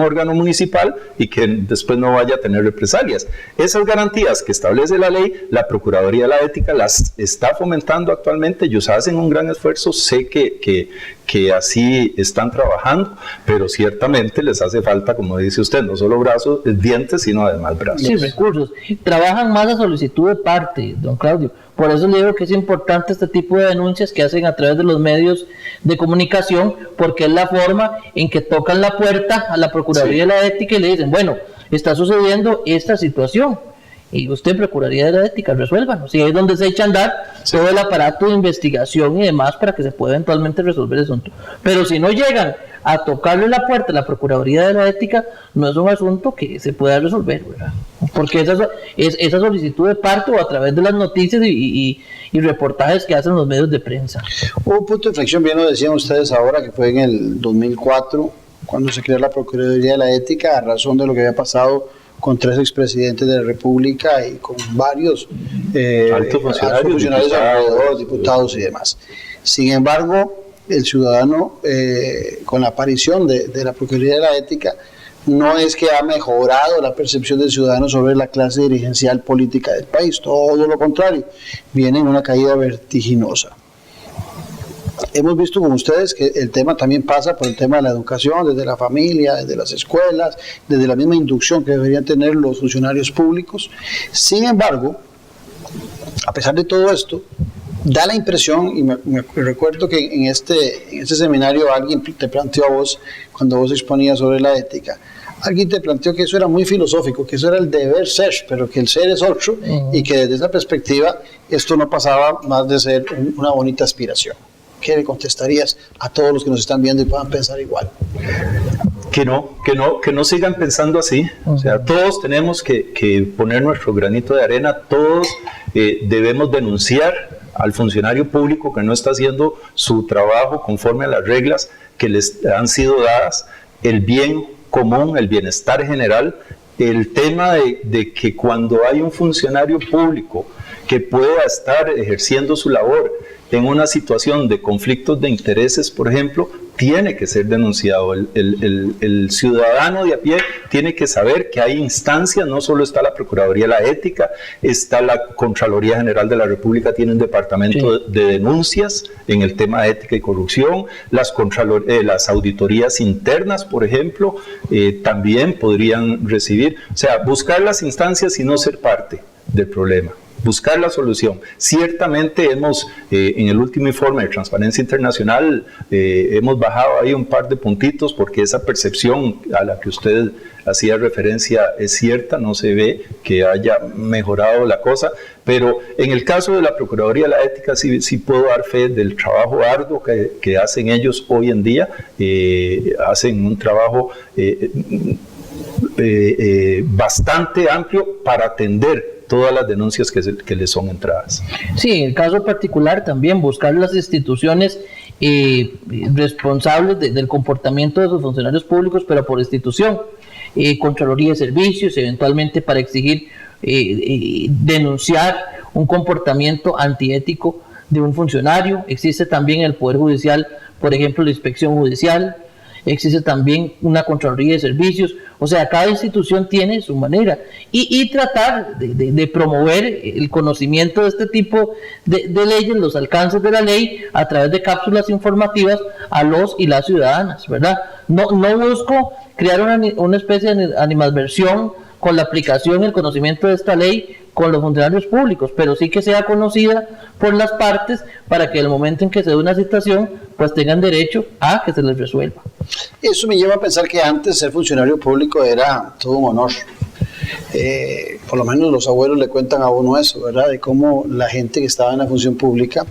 órgano municipal y que después no vaya a tener represalias. Esas garantías que establece la ley, la Procuraduría de la Ética las está fomentando actualmente. Ellos hacen un gran esfuerzo, sé que así están trabajando, pero ciertamente les hace falta, como dice usted, no solo brazos, dientes, sino además brazos. Sí, recursos. Trabajan más a solicitud de parte, don Claudio. Por eso le digo que es importante este tipo de denuncias que hacen a través de los medios de comunicación, porque es la forma en que tocan la puerta a la Procuraduría de la Ética y le dicen, bueno, está sucediendo esta situación, y usted, Procuraduría de la Ética, resuélvanos. Y ahí es donde se echa a andar todo el aparato de investigación y demás para que se pueda eventualmente resolver el asunto. Pero si no llegan a tocarle la puerta a la Procuraduría de la Ética, no es un asunto que se pueda resolver, ¿verdad? Porque esa solicitud de parte o a través de las noticias y reportajes que hacen los medios de prensa. Hubo un punto de inflexión, bien lo decían ustedes ahora, que fue en el 2004, cuando se creó la Procuraduría de la Ética, a razón de lo que había pasado con 3 expresidentes de la República y con varios altos funcionarios alrededor, diputados y demás. Sin embargo, el ciudadano, con la aparición de la Procuraduría de la Ética, no es que ha mejorado la percepción del ciudadano sobre la clase dirigencial política del país, todo lo contrario, viene en una caída vertiginosa. Hemos visto con ustedes que el tema también pasa por el tema de la educación, desde la familia, desde las escuelas, desde la misma inducción que deberían tener los funcionarios públicos. Sin embargo, a pesar de todo esto, da la impresión, y me recuerdo que en este seminario alguien te planteó a vos, cuando vos exponías sobre la ética, alguien te planteó que eso era muy filosófico, que eso era el deber ser, pero que el ser es otro, y que desde esa perspectiva esto no pasaba más de ser una bonita aspiración. ¿Qué le contestarías a todos los que nos están viendo y puedan pensar igual? Que no sigan pensando así. O sea, todos tenemos que poner nuestro granito de arena, todos debemos denunciar al funcionario público que no está haciendo su trabajo conforme a las reglas que les han sido dadas, el bien común, el bienestar general, el tema de que cuando hay un funcionario público que pueda estar ejerciendo su labor en una situación de conflictos de intereses, por ejemplo, tiene que ser denunciado. El ciudadano de a pie tiene que saber que hay instancias, no solo está la Procuraduría de la Ética, está la Contraloría General de la República, tiene un departamento de denuncias en el tema de ética y corrupción, las auditorías internas, por ejemplo, también podrían recibir, o sea, buscar las instancias y no ser parte del problema. Buscar la solución. Ciertamente hemos, en el último informe de Transparencia Internacional, hemos bajado ahí un par de puntitos porque esa percepción a la que usted hacía referencia es cierta, no se ve que haya mejorado la cosa, pero en el caso de la Procuraduría de la Ética sí puedo dar fe del trabajo arduo que hacen ellos hoy en día, hacen un trabajo bastante amplio para atender todas las denuncias que les son entradas. Sí, en el caso particular también buscar las instituciones responsables del comportamiento de sus funcionarios públicos, pero por institución, Contraloría de Servicios, eventualmente para exigir, denunciar un comportamiento antiético de un funcionario. Existe también el Poder Judicial, por ejemplo, la Inspección Judicial, existe también una Contraloría de Servicios, o sea, cada institución tiene su manera, y tratar de promover el conocimiento de este tipo de leyes, los alcances de la ley, a través de cápsulas informativas a los y las ciudadanas, ¿verdad? No busco crear una especie de animadversión con la aplicación y el conocimiento de esta ley con los funcionarios públicos, pero sí que sea conocida por las partes para que el momento en que se dé una situación, pues tengan derecho a que se les resuelva. Eso me lleva a pensar que antes ser funcionario público era todo un honor. Por lo menos los abuelos le cuentan a uno eso, ¿verdad? De cómo la gente que estaba en la función pública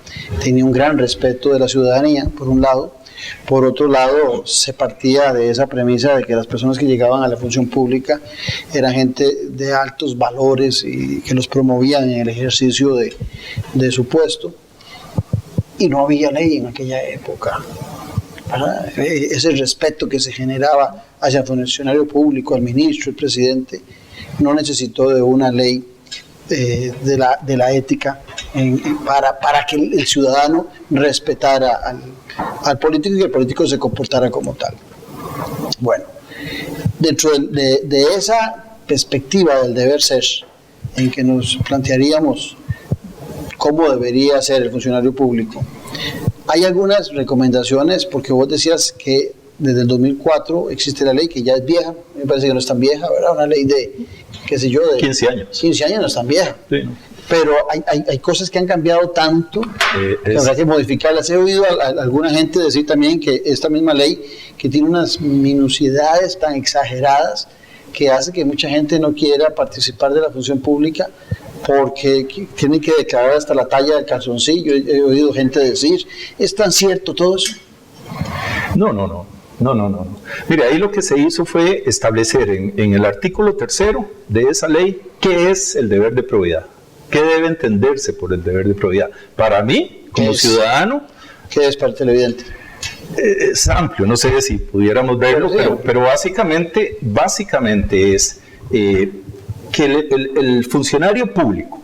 tenía un gran respeto de la ciudadanía, por un lado. Por otro lado, se partía de esa premisa de que las personas que llegaban a la función pública eran gente de altos valores y que los promovían en el ejercicio de su puesto. Y no había ley en aquella época, ¿verdad? Ese respeto que se generaba hacia el funcionario público, al ministro, al presidente, no necesitó de una ley de la ética para que el ciudadano respetara al político y que el político se comportara como tal. Bueno, dentro de esa perspectiva del deber ser, en que nos plantearíamos cómo debería ser el funcionario público, hay algunas recomendaciones, porque vos decías que desde el 2004 existe la ley que ya es vieja, me parece que no es tan vieja, ¿verdad? Una ley de, qué sé yo, de 15 años. 15 años no es tan vieja. Sí. Pero hay cosas que han cambiado tanto que habrá que modificarlas. He oído a alguna gente decir también que esta misma ley, que tiene unas minuciosidades tan exageradas que hace que mucha gente no quiera participar de la función pública porque tienen que declarar hasta la talla del calzoncillo. He oído gente decir, ¿es tan cierto todo eso? No. Mire, ahí lo que se hizo fue establecer en el artículo 3 de esa ley qué es el deber de probidad. ¿Qué debe entenderse por el deber de probidad? Para mí, como ciudadano... ¿Qué es para el televidente? Es amplio, no sé si pudiéramos verlo, pero básicamente es que el funcionario público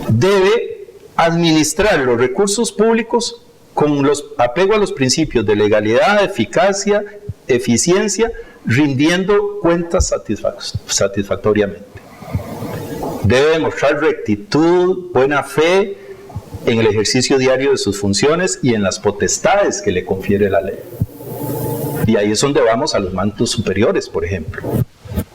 debe administrar los recursos públicos con apego a los principios de legalidad, eficacia, eficiencia, rindiendo cuentas satisfactoriamente. Debe demostrar rectitud, buena fe en el ejercicio diario de sus funciones y en las potestades que le confiere la ley. Y ahí es donde vamos a los mandos superiores, por ejemplo.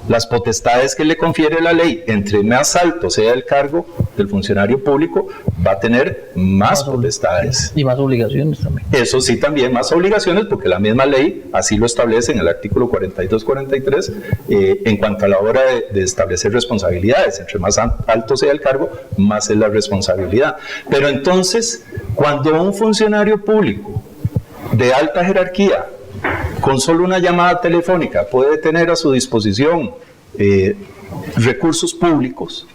Las potestades que le confiere la ley, entre más alto sea el cargo del funcionario público, va a tener más potestades. Y más obligaciones también. Eso sí, también más obligaciones, porque la misma ley así lo establece en el artículo 42-43, en cuanto a la hora de establecer responsabilidades. Entre más alto sea el cargo, más es la responsabilidad. Pero entonces, cuando un funcionario público de alta jerarquía, con solo una llamada telefónica, puede tener a su disposición recursos públicos,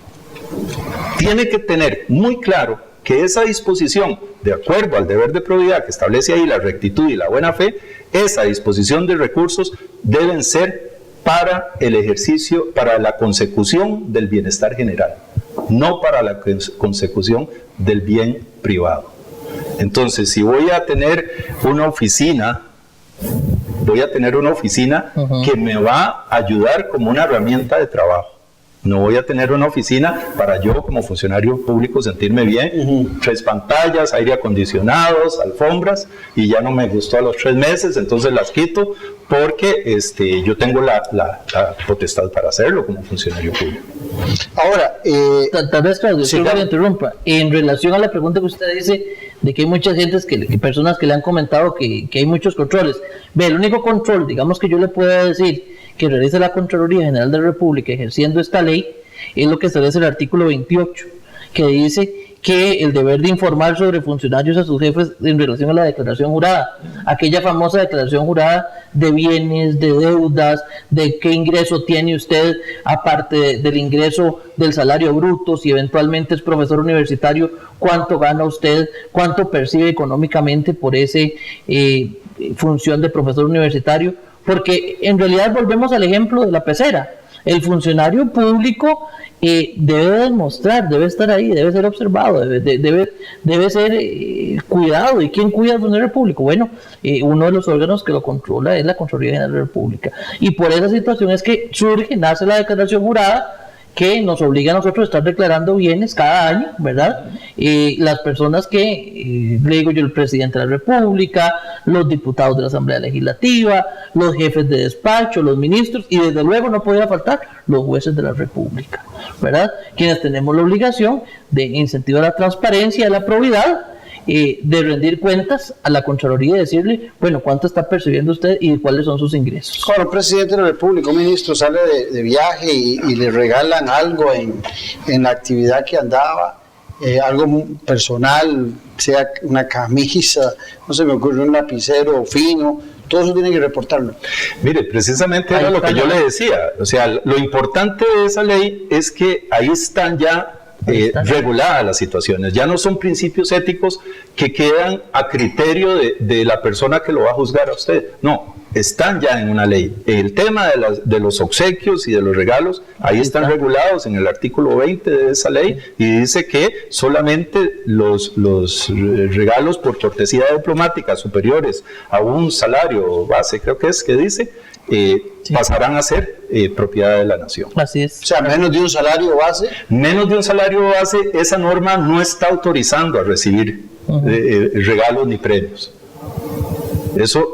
tiene que tener muy claro que esa disposición, de acuerdo al deber de probidad que establece ahí la rectitud y la buena fe, esa disposición de recursos deben ser para el ejercicio, para la consecución del bienestar general, no para la consecución del bien privado. Entonces, si voy a tener una oficina que me va a ayudar como una herramienta de trabajo. No voy a tener una oficina para yo como funcionario público sentirme bien, 3 pantallas, aire acondicionados, alfombras, y ya no me gustó a los 3 meses, entonces las quito porque yo tengo la potestad para hacerlo como funcionario público. Ahora, tal vez, Claudio, sí, claro. Me interrumpa. En relación a la pregunta que usted dice de que hay muchas gentes, personas que le han comentado que hay muchos controles. Ve, el único control, digamos, que yo le puedo decir que realiza la Contraloría General de la República ejerciendo esta ley, es lo que establece el artículo 28, que dice que el deber de informar sobre funcionarios a sus jefes en relación a la declaración jurada, aquella famosa declaración jurada de bienes, de deudas, de qué ingreso tiene usted aparte del ingreso del salario bruto, si eventualmente es profesor universitario, cuánto gana usted, cuánto percibe económicamente por ese función de profesor universitario, porque en realidad volvemos al ejemplo de la pecera. El funcionario público debe demostrar, debe estar ahí, debe ser observado, debe ser cuidado. ¿Y quién cuida al funcionario público? Bueno, uno de los órganos que lo controla es la Contraloría General de la República. Y por esa situación es que nace la declaración jurada, que nos obliga a nosotros a estar declarando bienes cada año, ¿verdad? Las personas que, le digo yo, el presidente de la República, los diputados de la Asamblea Legislativa, los jefes de despacho, los ministros, y desde luego no podía faltar los jueces de la República, ¿verdad? Quienes tenemos la obligación de incentivar la transparencia y la probidad, de rendir cuentas a la Contraloría y decirle, bueno, cuánto está percibiendo usted y cuáles son sus ingresos. Cuando un presidente de la República, un ministro sale de viaje y le regalan algo en la actividad que andaba, algo personal, sea una camisa, no se me ocurre, un lapicero fino, todo eso tiene que reportarlo. Mire, precisamente era lo que yo le decía, o sea, lo importante de esa ley es que ahí están ya reguladas las situaciones, ya no son principios éticos que quedan a criterio de la persona que lo va a juzgar a usted, no, están ya en una ley. El tema de los obsequios y de los regalos, ahí están regulados en el artículo 20 de esa ley, y dice que solamente los regalos por cortesía diplomática superiores a un salario base, creo que es que dice, pasarán a ser propiedad de la nación. Así es. O sea, menos de un salario base. Menos de un salario base, esa norma no está autorizando a recibir regalos ni premios. Eso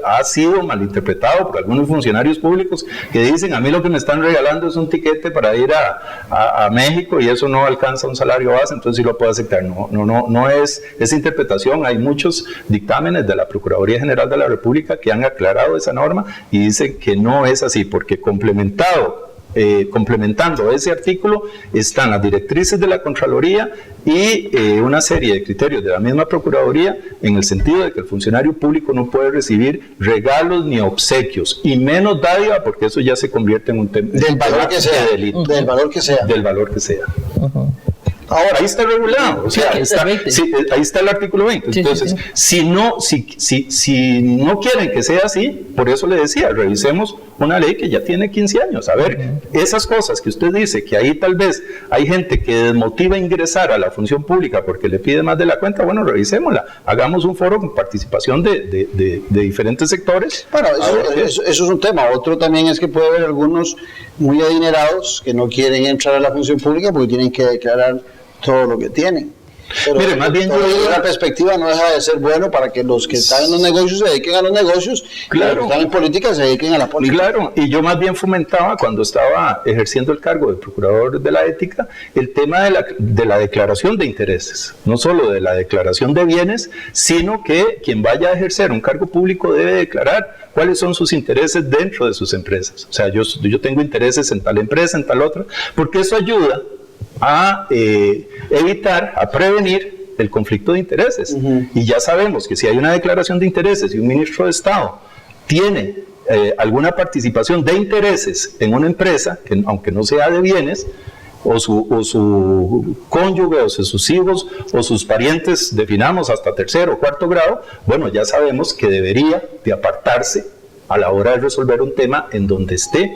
ha sido malinterpretado por algunos funcionarios públicos que dicen, a mí lo que me están regalando es un tiquete para ir a México y eso no alcanza un salario base, entonces sí lo puedo aceptar. No es esa interpretación. Hay muchos dictámenes de la Procuraduría General de la República que han aclarado esa norma y dicen que no es así, porque complementando ese artículo están las directrices de la Contraloría y una serie de criterios de la misma Procuraduría, en el sentido de que el funcionario público no puede recibir regalos ni obsequios, y menos dádiva, porque eso ya se convierte en un tema del valor que sea, delito. Del valor que sea. Del valor que sea. Ahora, ahí está regulado, o sea, ahí está el artículo 20. Entonces, si no quieren que sea así, por eso le decía, revisemos una ley que ya tiene 15 años. A ver, esas cosas que usted dice, que ahí tal vez hay gente que desmotiva a ingresar a la función pública porque le pide más de la cuenta, bueno, revisémosla, hagamos un foro con participación de diferentes sectores. Bueno, eso es un tema. Otro también es que puede haber algunos muy adinerados que no quieren entrar a la función pública porque tienen que declarar todo lo que tienen. Pero mire, más bien la perspectiva no deja de ser bueno para que los que están en los negocios se dediquen a los negocios, claro, y los que están en política se dediquen a la política. Claro, y yo más bien fomentaba, cuando estaba ejerciendo el cargo de procurador de la ética, el tema de la declaración de intereses, no solo de la declaración de bienes, sino que quien vaya a ejercer un cargo público debe declarar cuáles son sus intereses dentro de sus empresas. O sea, yo tengo intereses en tal empresa, en tal otra, porque eso ayuda a evitar, a prevenir el conflicto de intereses. Y ya sabemos que si hay una declaración de intereses y un ministro de Estado tiene alguna participación de intereses en una empresa, que aunque no sea de bienes, o su cónyuge, o sus hijos, o sus parientes, definamos hasta tercero o cuarto grado, bueno, ya sabemos que debería de apartarse a la hora de resolver un tema en donde esté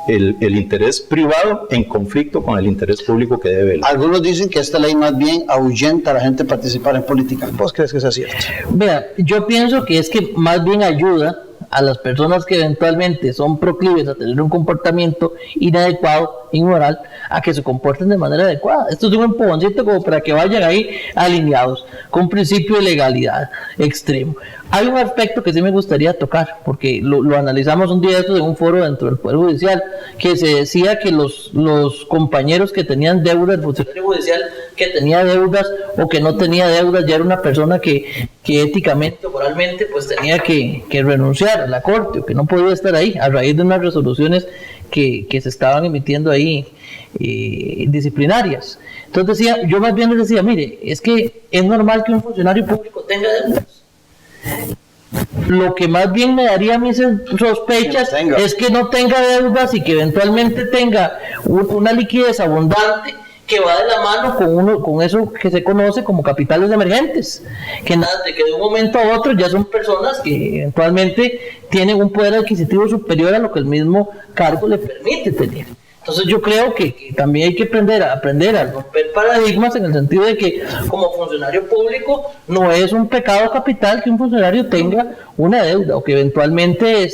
el interés privado en conflicto con el interés público que debe velar. Algunos dicen que esta ley más bien ahuyenta a la gente a participar en política. ¿Vos crees que es cierto? Vea, yo pienso que es que más bien ayuda a las personas que eventualmente son proclives a tener un comportamiento inadecuado, inmoral, a que se comporten de manera adecuada. Esto es un empujoncito como para que vayan ahí alineados con un principio de legalidad extremo. Hay un aspecto que sí me gustaría tocar, porque lo analizamos un día esto en un foro dentro del Poder Judicial, que se decía que los compañeros que tenían deudas, el funcionario judicial que tenía deudas o que no tenía deudas, ya era una persona que éticamente o moralmente pues tenía que renunciar a la corte, o que no podía estar ahí a raíz de unas resoluciones que se estaban emitiendo ahí disciplinarias. Entonces yo más bien les decía, mire, es que es normal que un funcionario público tenga deudas. Lo que más bien me daría a mí sospechas es que no tenga deudas y que eventualmente tenga una liquidez abundante que va de la mano con eso que se conoce como capitales emergentes, que de un momento a otro ya son personas que eventualmente tienen un poder adquisitivo superior a lo que el mismo cargo le permite tener. Entonces yo creo que también hay que aprender a romper paradigmas, en el sentido de que como funcionario público no es un pecado capital que un funcionario tenga una deuda o que eventualmente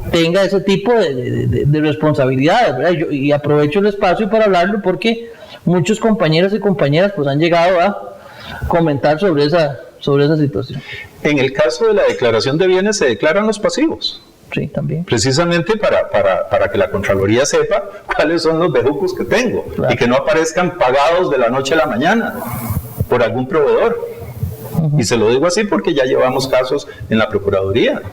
tenga ese tipo de responsabilidades, ¿verdad? Y aprovecho el espacio para hablarlo porque muchos compañeros y compañeras pues han llegado a comentar sobre esa situación. En el caso de la declaración de bienes se declaran los pasivos. Sí, también. Precisamente para que la Contraloría sepa cuáles son los bejucos que tengo, claro, y que no aparezcan pagados de la noche a la mañana por algún proveedor. Y se lo digo así porque ya llevamos casos en la Procuraduría.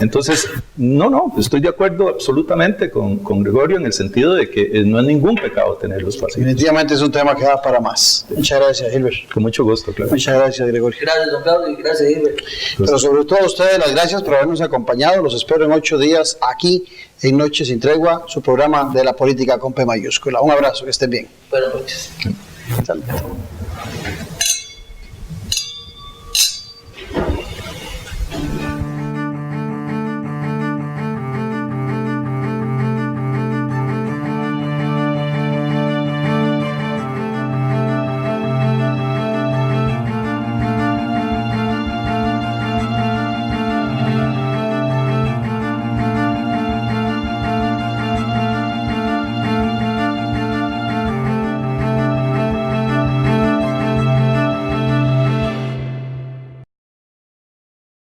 Entonces, no, estoy de acuerdo absolutamente con Gregorio en el sentido de que no es ningún pecado tener los pasivos. Definitivamente es un tema que da para más. Muchas gracias, Gilbert. Con mucho gusto, claro. Muchas gracias, Gregorio. Gracias, don Claudio, y gracias, Gilbert. Pero sobre todo a ustedes, las gracias por habernos acompañado. Los espero en 8 días aquí en Noche Sin Tregua, su programa de la política con P mayúscula. Un abrazo, que estén bien. Buenas noches. Salud.